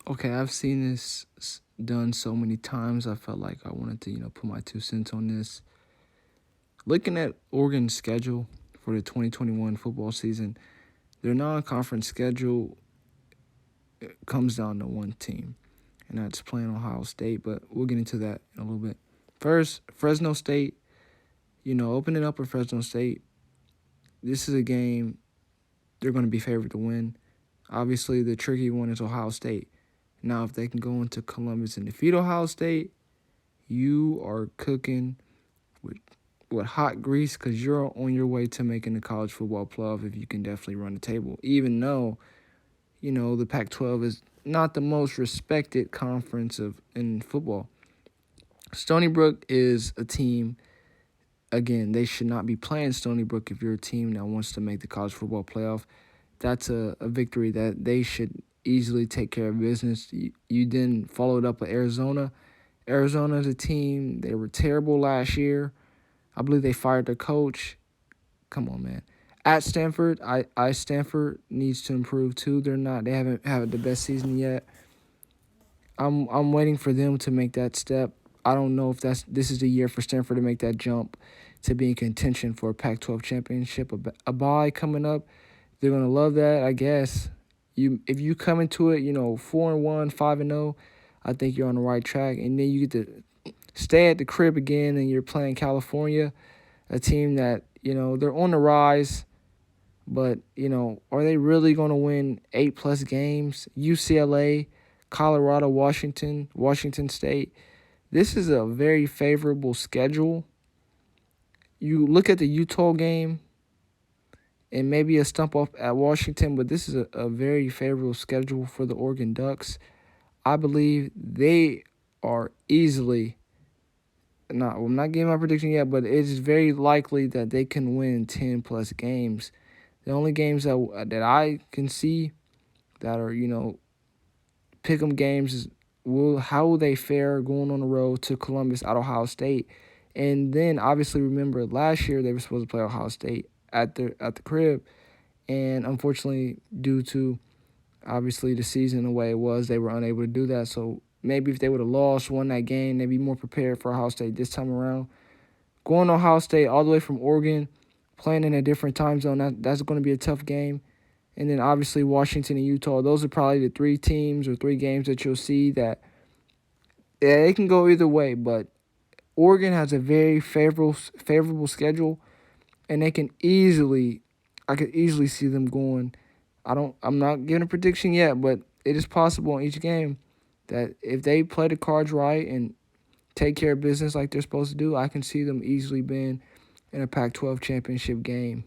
Okay, I've seen this done so many times. I felt like I wanted to, put my 2 cents on this. Looking at Oregon's schedule for the 2021 football season, their non-conference schedule comes down to one team, and that's playing Ohio State. But we'll get into that in a little bit. First, Fresno State. Opening up with Fresno State. This is a game they're going to be favored to win. Obviously, the tricky one is Ohio State. Now, if they can go into Columbus and defeat Ohio State, you are cooking with hot grease because you're on your way to making the college football playoff if you can definitely run the table. Even though, the Pac-12 is not the most respected conference in football. Stony Brook is a team. Again, they should not be playing Stony Brook if you're a team that wants to make the college football playoff. That's a victory that they should easily take care of business. You then followed up with Arizona. Arizona is a team, they were terrible last year. I believe they fired their coach. Come on, man. At Stanford, Stanford needs to improve too. They haven't had the best season yet. I'm waiting for them to make that step. I don't know if this is the year for Stanford to make that jump to be in contention for a Pac-12 championship. A bye coming up, they're gonna love that, I guess. If you come into it, 4-1, 5-0, I think you're on the right track, and then you get to stay at the crib again, and you're playing California, a team that they're on the rise. But, are they really going to win 8+ games? UCLA, Colorado, Washington State. This is a very favorable schedule. You look at the Utah game and maybe a stump off at Washington, but this is a very favorable schedule for the Oregon Ducks. I believe they are easily I'm not giving my prediction yet, but it is very likely that they can win 10+ games. The only games that I can see that are, pick 'em games is how will they fare going on the road to Columbus at Ohio State. And then obviously remember last year they were supposed to play Ohio State at the crib, and unfortunately due to obviously the season the way it was, they were unable to do that. So maybe if they would have won that game, they'd be more prepared for Ohio State this time around. Going to Ohio State all the way from Oregon, playing in a different time zone, that's going to be a tough game. And then obviously Washington and Utah, those are probably the 3 teams or 3 games that you'll see that it can go either way. But Oregon has a very favorable schedule, and I could easily see them going. I'm not giving a prediction yet, but it is possible in each game that if they play the cards right and take care of business like they're supposed to do, I can see them easily being in a Pac-12 championship game.